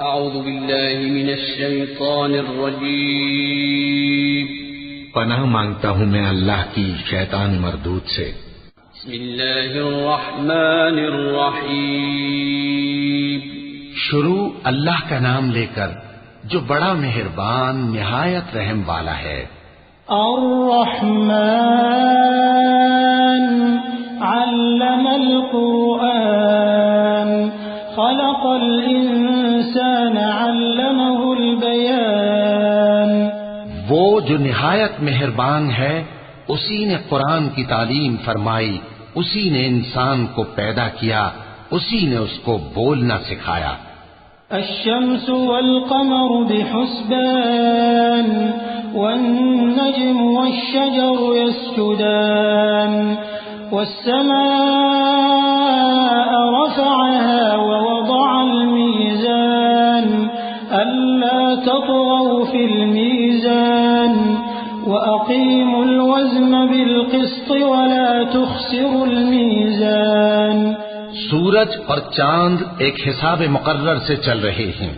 اعوذ باللہ من الشیطان الرجیم پناہ مانگتا ہوں میں اللہ کی شیطان مردود سے۔ بسم اللہ الرحمن الرحیم شروع اللہ کا نام لے کر جو بڑا مہربان نہایت رحم والا ہے۔ الرحمن علم القرآن خلق الانسان علمه البیان۔ وہ جو نہایت مہربان ہے اسی نے قرآن کی تعلیم فرمائی، اسی نے انسان کو پیدا کیا، اسی نے اس کو بولنا سکھایا۔ الشمس والقمر بحسبان والنجم والشجر يسجدان والسماء رفعها ووضع الميزان ألا تطغوا في الميزان وأقيموا الوزن بالقسط ولا تخسروا الميزان۔ سورج اور چاند ایک حساب مقرر سے چل رہے ہیں،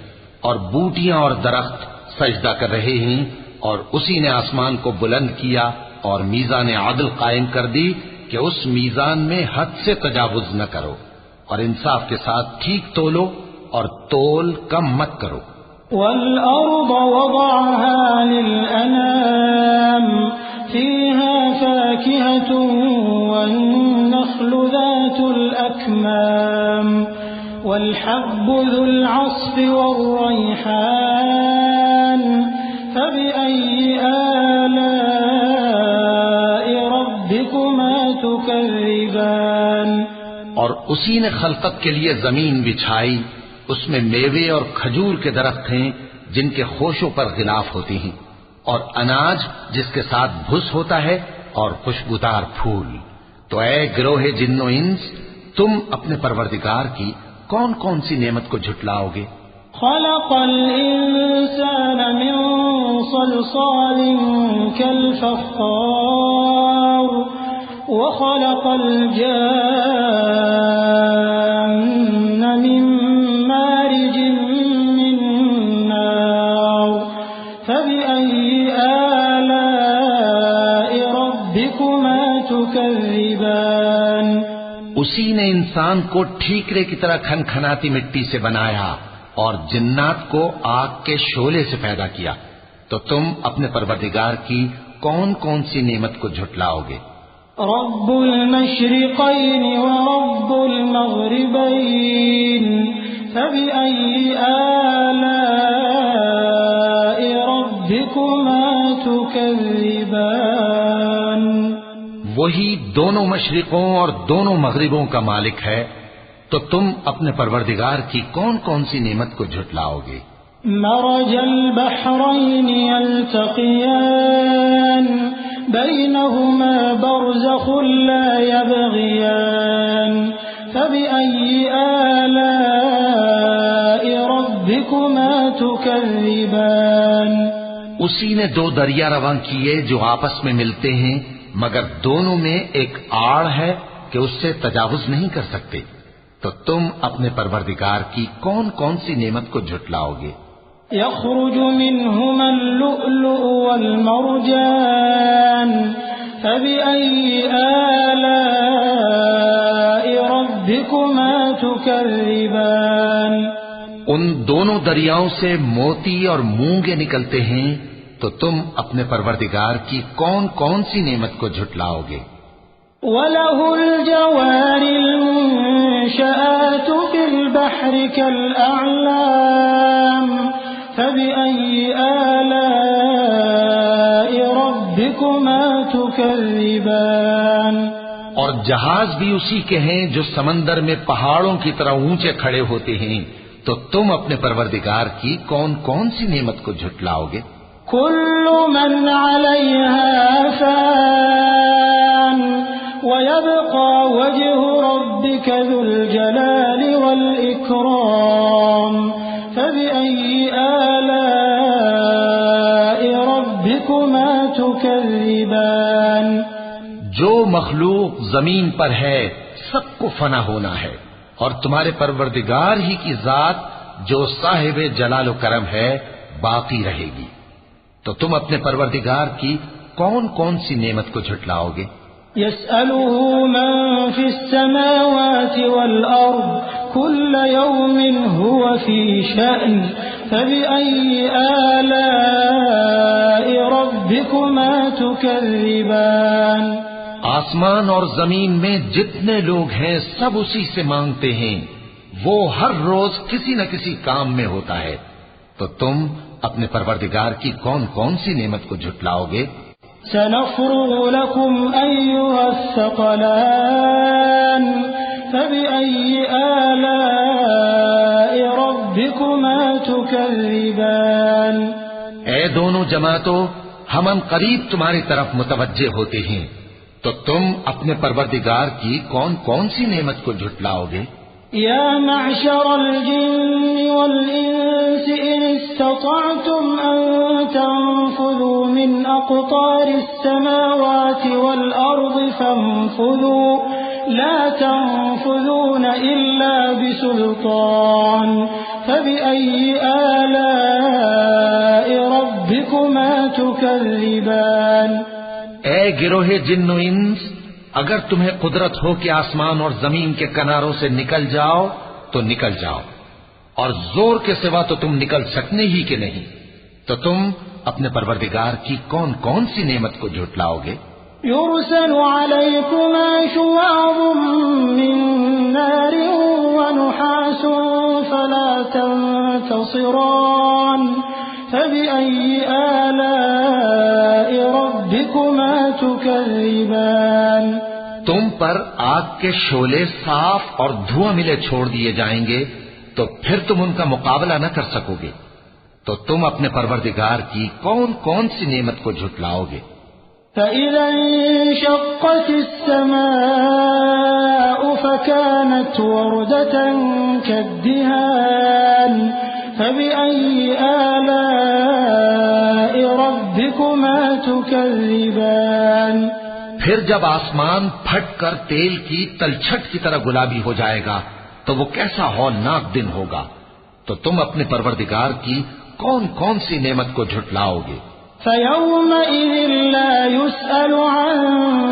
اور بوٹیاں اور درخت سجدہ کر رہے ہیں، اور اسی نے آسمان کو بلند کیا اور میزان عدل قائم کر دی کہ اس میزان میں حد سے تجاوز نہ کرو، اور انصاف کے ساتھ ٹھیک تولو اور تول کم مت کرو۔ والأرض وضعها للأنام فيها فاكهة والنخل ذات الأكمام والحب ذو العصف والريحان فبأي آلاء ربكما تكذبان۔ اور اسی نے خلقت کے لیے زمین بچھائی، اس میں میوے اور کھجور کے درخت ہیں جن کے خوشوں پر غلاف ہوتی ہیں، اور اناج جس کے ساتھ بھس ہوتا ہے، اور خوشبودار پھول۔ تو اے گروہ جن و انس، تم اپنے پروردگار کی کون کون سی نعمت کو جھٹلاؤ گے؟ خلق الانسان من صلصال كالفخار وخلق الجان من مارج من نار فبأي آلاء ربكما تكذبان۔ اسی نے انسان کو ٹھیکرے کی طرح کھنکھناتی مٹی سے بنایا اور جنات کو آگ کے شعلے سے پیدا کیا، تو تم اپنے پروردگار کی کون کون سی نعمت کو جھٹلاؤ گے؟ رب المشرقين ورب المغربين فبأي آلاء ربكما تكذبان۔ وہی دونوں مشرقوں اور دونوں مغربوں کا مالک ہے، تو تم اپنے پروردگار کی کون کون سی نعمت کو جھٹلاؤ گے؟ مرج البحرين يلتقيان بينهما برزخ لا يبغيان فبأي آلاء ربكما تكذبان۔ اسی نے دو دریا رواں کیے جو آپس میں ملتے ہیں، مگر دونوں میں ایک آڑ ہے کہ اس سے تجاوز نہیں کر سکتے، تو تم اپنے پروردگار کی کون کون سی نعمت کو جھٹلاؤ گے؟ يخرج منهما اللؤلؤ والمرجان فبأي آلاء ربكما تكذبان۔ ان دونوں دریاؤں سے موتی اور مونگے نکلتے ہیں، تو تم اپنے پروردگار کی کون کون سی نعمت کو جھٹلاؤ گے؟ وَلَهُ الْجَوَارِ الْمُنشَآتُ فِي الْبَحْرِ كَالْأَعْلَامِ فَبِأَيِّ آلَاءِ رَبِّكُمَا تُكَذِّبَانِ۔ اور جہاز بھی اسی کے ہیں جو سمندر میں پہاڑوں کی طرح اونچے کھڑے ہوتے ہیں، تو تم اپنے پروردگار کی کون کون سی نعمت کو جھٹلاؤ گے؟ كل من عليها فان ويبقى وجه ربك ذو الجلال والإكرام فبأي آلاء ربكما تكذبان۔ جو مخلوق زمین پر ہے سب کو فنا ہونا ہے، اور تمہارے پروردگار ہی کی ذات جو صاحب جلال و کرم ہے باقی رہے گی. تو تم اپنے پروردگار کی کون کون سی نعمت کو جھٹلاؤ گے؟ يسأله من في السماوات والأرض كل يوم هو في شأن فبأي آلاء ربكما تكذبان. آسمان اور زمین میں جتنے لوگ ہیں سب اسی سے مانگتے ہیں. وہ ہر روز کسی نہ کسی کام میں ہوتا ہے. تو تم اپنے پروردگار کی کون کون سی نعمت کو جھٹلاؤ گے؟ سنفرغ لكم أيها الثقلان فبأي آلاء ربكما تكذبان. اے دونوں جماعتوں، ہم قریب تمہاری طرف متوجہ ہوتے ہیں. تو تم اپنے پروردگار کی کون کون سی نعمت کو جھٹلاؤ گے؟ يا معشر الجن والإنس إن استطعتم أن تنفذوا من أقطار السماوات والأرض فانفذوا لا تنفذون إلا بسلطان فبأي آلاء ربكما تكذبان. اے گروہ جن و انس، اگر تمہیں قدرت ہو کہ آسمان اور زمین کے کناروں سے نکل جاؤ تو نکل جاؤ، اور زور کے سوا تو تم نکل سکنے ہی کہ نہیں. تو تم اپنے پروردگار کی کون کون سی نعمت کو جھٹلاؤ گے؟ يرسل عليكما شواظ من نار ونحاس فلا تنتصران فبأي آلاء ربكما تكذبان. تم پر آگ کے شعلے صاف اور دھواں ملے چھوڑ دیے جائیں گے تو پھر تم ان کا مقابلہ نہ کر سکو گے. تو تم اپنے پروردگار کی کون کون سی نعمت کو جھٹلاؤ گے؟ فإذا انشقت السماء فكانت وردة كالدهان فبأي آلاء ربكما تكذبان. پھر جب آسمان پھٹ کر تیل کی تلچھٹ کی طرح گلابی ہو جائے گا تو وہ کیسا ہولناک دن ہوگا. تو تم اپنے پروردگار کی کون کون سی نعمت کو جھٹلاؤ گے؟ فيومئذ لا يسأل عن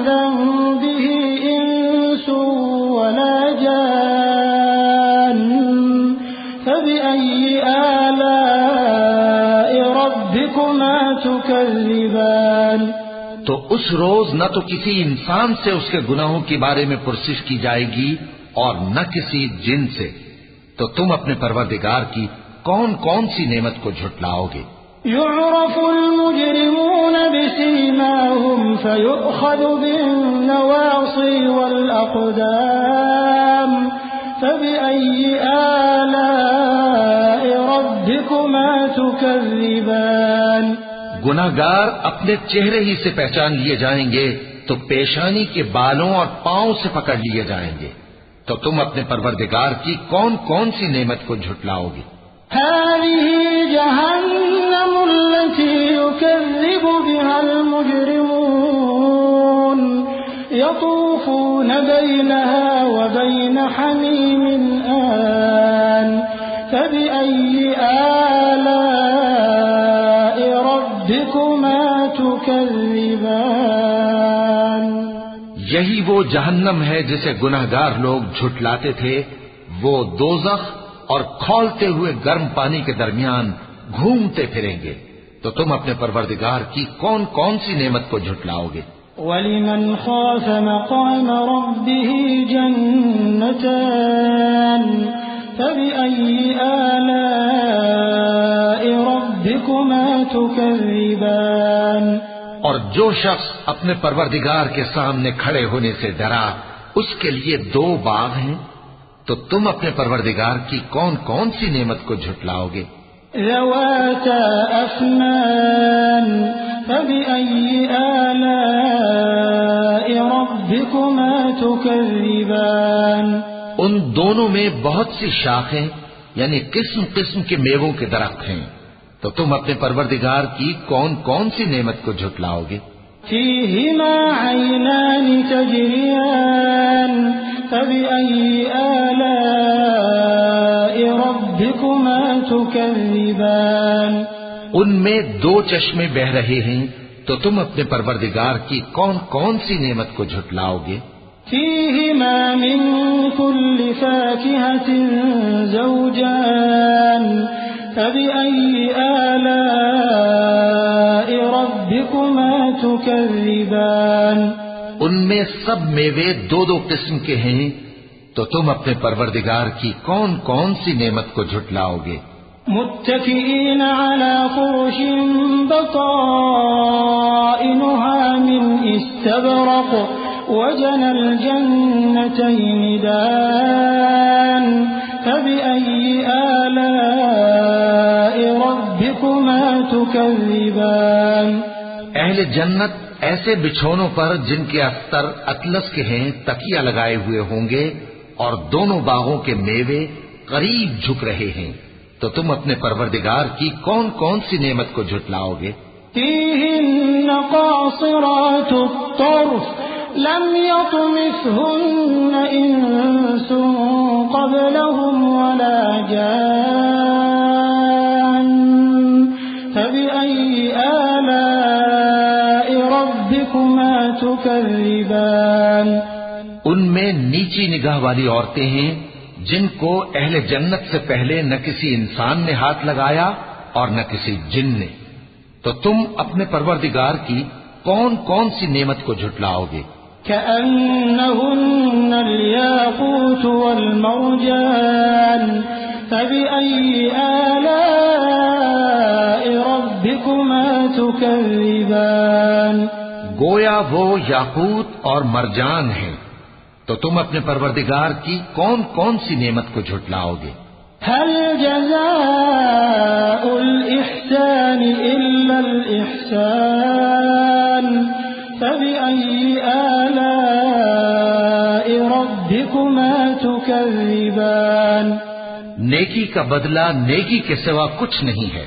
ذنبه إنس ولا جان فبأي آلاء ربكما تكذبان. تو اس روز نہ تو کسی انسان سے اس کے گناہوں کے بارے میں پرسش کی جائے گی اور نہ کسی جن سے. تو تم اپنے پروردگار کی کون کون سی نعمت کو جھٹلاؤ گے؟ يعرف المجرمون بسيماهم فيؤخذ بالنواصي والأقدام فبأي آلاء ربكما تكذبان. گناہگار اپنے چہرے ہی سے پہچان لیے جائیں گے تو پیشانی کے بالوں اور پاؤں سے پکڑ لیے جائیں گے. تو تم اپنے پروردگار کی کون کون سی نعمت کو جھٹلاؤ گے؟ هذه جهنم التي يكذب بها المجرمون يطوفون بينها وبين حميم آن فبأي آلاء ربكما تكذبان. یہی وہ جہنم ہے جسے گناہگار لوگ جھٹلاتے تھے. وہ دوزخ اور کھولتے ہوئے گرم پانی کے درمیان گھومتے پھریں گے. تو تم اپنے پروردگار کی کون کون سی نعمت کو جھٹلاؤ گے؟ وَلِمَنْ خَافَ مَقَامَ رَبِّهِ جَنَّتَانِ فَبِأَيِّ آلَاءِ رَبِّكُمَا تُكَذِّبَانِ. اور جو شخص اپنے پروردگار کے سامنے کھڑے ہونے سے ڈرا اس کے لیے دو باغ ہیں. تو تم اپنے پروردگار کی کون کون سی نعمت کو جھٹلاؤ گے؟ ذواتا افنان فبأي آلاء ربكما تكذبان. ان دونوں میں بہت سی شاخیں یعنی قسم قسم کے میووں کے درخت ہیں. تو تم اپنے پروردگار کی کون کون سی نعمت کو جھٹلاؤ گے؟ فيهما عينان تجريان فبأي آلاء ربكما ربكما تكذبان ان میں دو چشمے بہ رہے ہیں، تو تم اپنے پروردگار کی کون کون سی نعمت کو جھٹلاؤ گے؟ فيهما من كل فاكهة زوجان فبأي آلاء ربكما تكذبان ان میں سب میوے دو دو قسم کے ہیں، تو تم اپنے پروردگار کی کون کون سی نعمت کو جھٹلاؤ گے؟ متكئين على فرش بطائنها من استبرق وجنى الجنتين دان فبأي آلاء ربكما تكذبان اہل جنت ایسے بچھونوں پر جن کے استر اطلس کے ہیں تکیہ لگائے ہوئے ہوں گے، اور دونوں باغوں کے میوے قریب جھک رہے ہیں، تو تم اپنے پروردگار کی کون کون سی نعمت کو جھٹلاؤ گے؟ فيهن قاصرات الطرف لم يطمثهن إنس قبلهم ولا جان فبأي آلاء ربكما تكذبان ان میں نیچی نگاہ والی عورتیں ہیں جن کو اہل جنت سے پہلے نہ کسی انسان نے ہاتھ لگایا اور نہ کسی جن نے، تو تم اپنے پروردگار کی کون کون سی نعمت کو جھٹلاؤ گے؟ كأنهن الياقوت والمرجان فبأي آلاء ربكما تكذبان گویا وہ یاقوت اور مرجان ہیں، تو تم اپنے پروردگار کی کون کون سی نعمت کو جھٹلاؤ گے؟ هل جزاء الإحسان إلا الإحسان فبأي آلاء ربكما تكذبان نیکی کا بدلہ نیکی کے سوا کچھ نہیں ہے،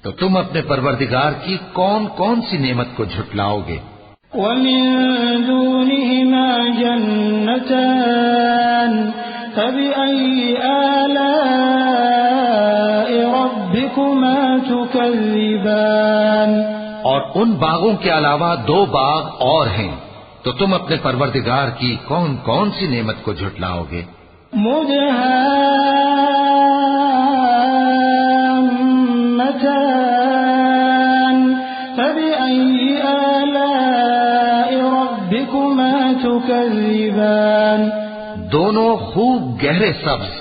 تو تم اپنے پروردگار کی کون کون سی نعمت کو جھٹلاؤ گے؟ ومن دونهما جنتان فبأي آلاء ربكما تكذبان اور ان باغوں کے علاوہ دو باغ اور ہیں، تو تم اپنے پروردگار کی کون کون سی نعمت کو جھٹلاؤ گے؟ مدهامتان فبأي آلاء ربكما تكذبان دونوں خوب گہرے سبز،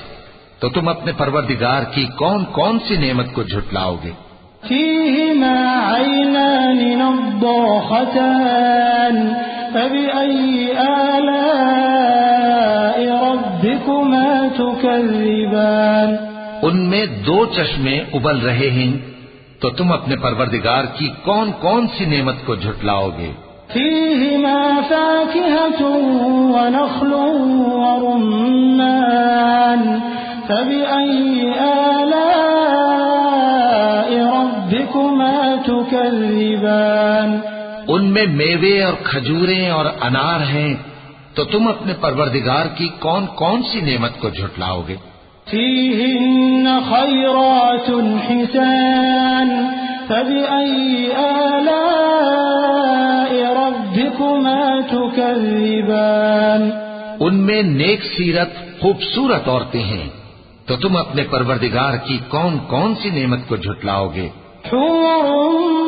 تو تم اپنے پروردگار کی کون کون سی نعمت کو جھٹلاؤ گے؟ فيهما عينان نضاختان فبأي آلاء ربكما تكذبان ان میں دو چشمے ابل رہے ہیں، تو تم اپنے پروردگار کی کون کون سی نعمت کو جھٹلاؤ گے؟ فيهما فاكهة ونخل ورمان فبأي آلاء ربكما تكذبان ان میں میوے اور کھجوریں اور انار ہیں، تو تم اپنے پروردگار کی کون کون سی نعمت کو جھٹلاؤ گے؟ فيهن خيرات حسان فبأي آلاء ربكما تكذبان ان میں نیک سیرت خوبصورت عورتیں ہیں، تو تم اپنے پروردگار کی کون کون سی نعمت کو جھٹلاؤ گے؟ حور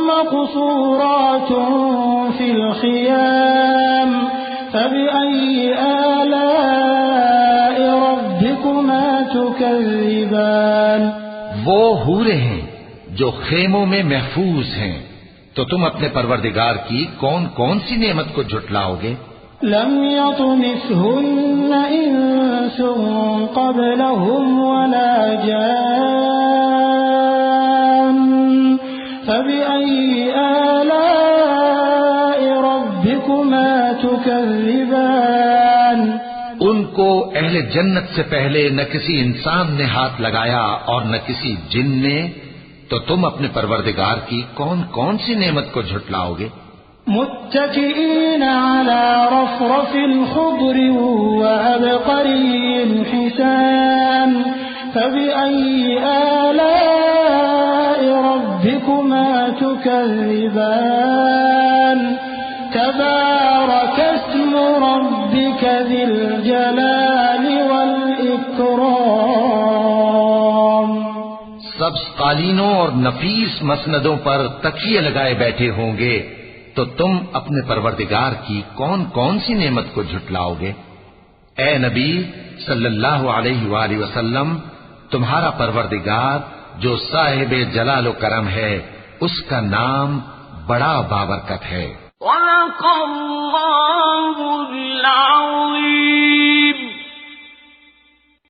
مقصورات في الخيام فبأي آلاء ربكما تكذبان وہ حوریں ہیں جو خیموں میں محفوظ ہیں، تو تم اپنے پروردگار کی کون کون سی نعمت کو جھٹلاؤ گے؟ لم يطمثهن إنس قبلهم ولا جان فبأي آلاء ربكما تكذبان ان کو اہل جنت سے پہلے نہ کسی انسان نے ہاتھ لگایا اور نہ کسی جن نے، تو تم اپنے پروردگار کی کون کون سی نعمت کو جھٹلاؤ گے؟ متكئين على رفرف خضر وعبقري حسان فبأي آلاء ربكما تكذبان تبارك اسم ربك ذي الجلال والإكرام. سبز قالینوں اور نفیس مسندوں پر تکیے لگائے بیٹھے ہوں گے تو تم اپنے پروردگار کی کون کون سی نعمت کو جھٹلاؤ گے؟ اے نبی صلی اللہ علیہ وآلہ وسلم، تمہارا پروردگار جو صاحب جلال و کرم ہے اس کا نام بڑا بابرکت ہے. صدق اللہ العظیم.